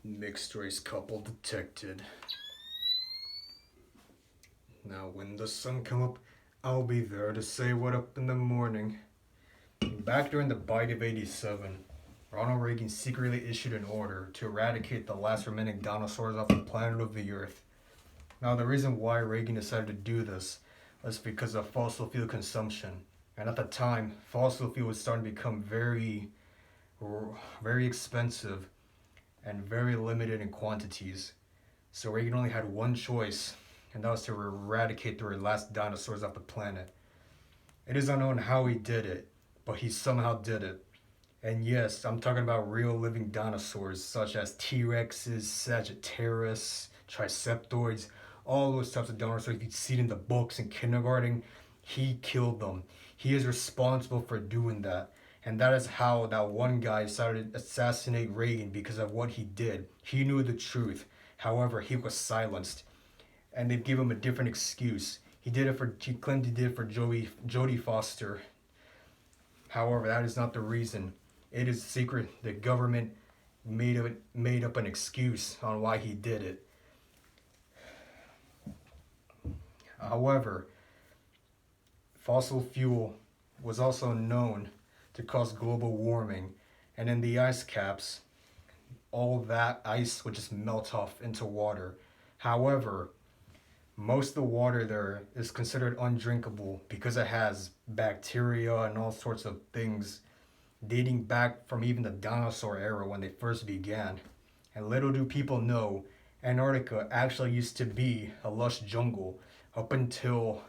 Mixed race couple detected. Now when the sun come up, I'll be there to say what up in the morning. Back during the bite of 87, Ronald Reagan secretly issued an order to eradicate the last remaining dinosaurs off the planet of the Earth. Now the reason why Reagan decided to do this was because of fossil fuel consumption. And at the time, fossil fuel was starting to become very expensive and very limited in quantities. So Reagan only had one choice, and that was to eradicate the last dinosaurs off the planet. It is unknown how he did it, but he somehow did it. And yes, I'm talking about real living dinosaurs such as T-Rexes, Sagittarius, Triceptoids, all those types of dinosaurs you'd see in the books in kindergarten. He killed them. He is responsible for doing that. And that is how that one guy decided to assassinate Reagan, because of what he did. He knew the truth. However, he was silenced. And they gave him a different excuse. He claimed he did it for Jodie Foster. However, that is not the reason. It is secret. The government made up an excuse on why he did it. However, fossil fuel was also known to cause global warming, and in the ice caps, all that ice would just melt off into water. However, most of the water there is considered undrinkable because it has bacteria and all sorts of things dating back from even the dinosaur era when they first began. And little do people know, Antarctica actually used to be a lush jungle up until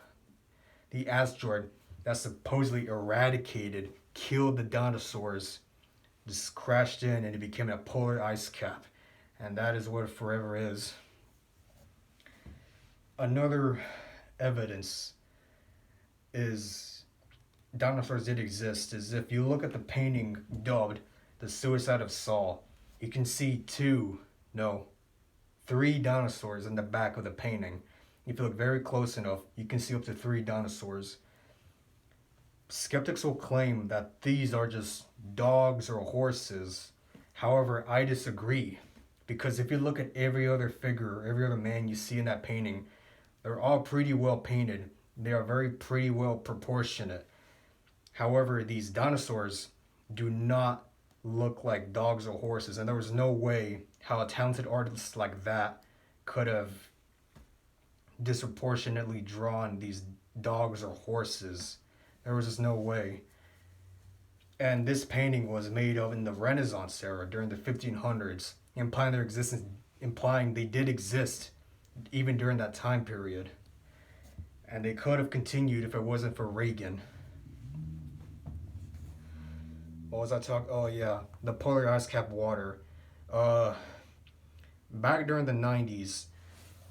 the asteroid that supposedly killed the dinosaurs, just crashed in, and it became a polar ice cap. And that is what it forever is. Another evidence is dinosaurs did exist is if you look at the painting dubbed The Suicide of Saul, you can see three dinosaurs in the back of the painting. If you look very close enough, you can see up to 3 dinosaurs. Skeptics will claim that these are just dogs or horses. However, I disagree, because if you look at every other figure, every other man you see in that painting, they're all pretty well painted. They are very pretty well proportionate. However, these dinosaurs do not look like dogs or horses, and there was no way how a talented artist like that could have disproportionately drawn these dogs or horses. There was just no way. And this painting was made of in the Renaissance era during the 1500s, implying they did exist even during that time period. And they could have continued if it wasn't for Reagan. What was I talking? Oh yeah, the polar ice cap water. Back during the 90s,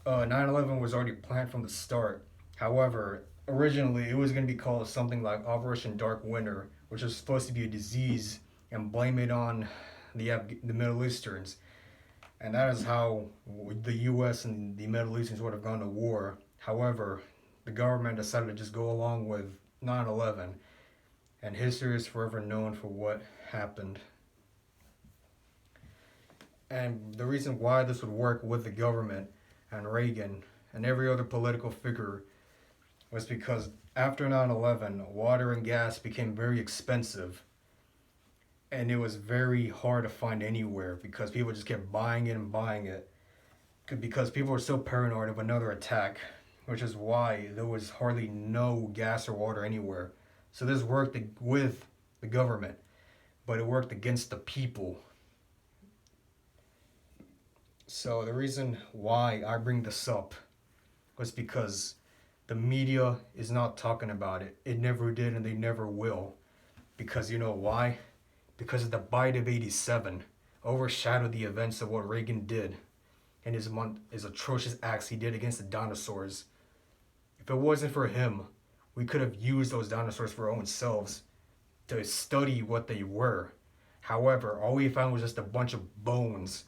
9/11 was already planned from the start. However, originally it was going to be called something like Operation Dark Winter, which was supposed to be a disease and blame it on the Middle Easterns. And that is how the U.S. and the Middle Easterns would have gone to war. However, the government decided to just go along with 9/11, and history is forever known for what happened. And the reason why this would work with the government and Reagan and every other political figure was because after 9/11, water and gas became very expensive. And it was very hard to find anywhere because people just kept buying it and buying it. Because people were so paranoid of another attack, which is why there was hardly no gas or water anywhere. So this worked with the government, but it worked against the people. So the reason why I bring this up was because the media is not talking about it. It never did, and they never will. Because you know why? Because of the bite of 87 overshadowed the events of what Reagan did and his atrocious acts he did against the dinosaurs. If it wasn't for him, we could have used those dinosaurs for our own selves to study what they were. However, all we found was just a bunch of bones,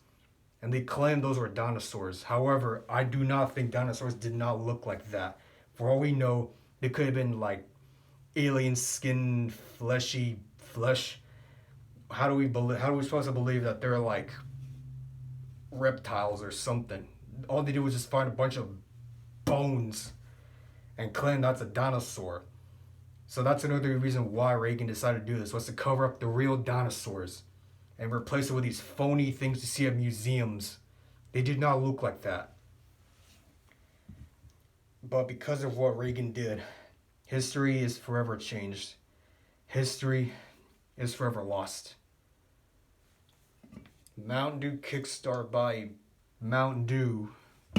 and they claimed those were dinosaurs. However, I do not think dinosaurs did not look like that. For all we know, they could have been like alien skin, fleshy flesh. How are we supposed to believe that they're like reptiles or something. All they did was just find a bunch of bones and claim that's a dinosaur. So that's another reason why Reagan decided to do this, was to cover up the real dinosaurs and replace it with these phony things you see at museums. They did not look like that. But because of what Reagan did, history is forever changed. History is forever lost. Mountain Dew Kickstart by Mountain Dew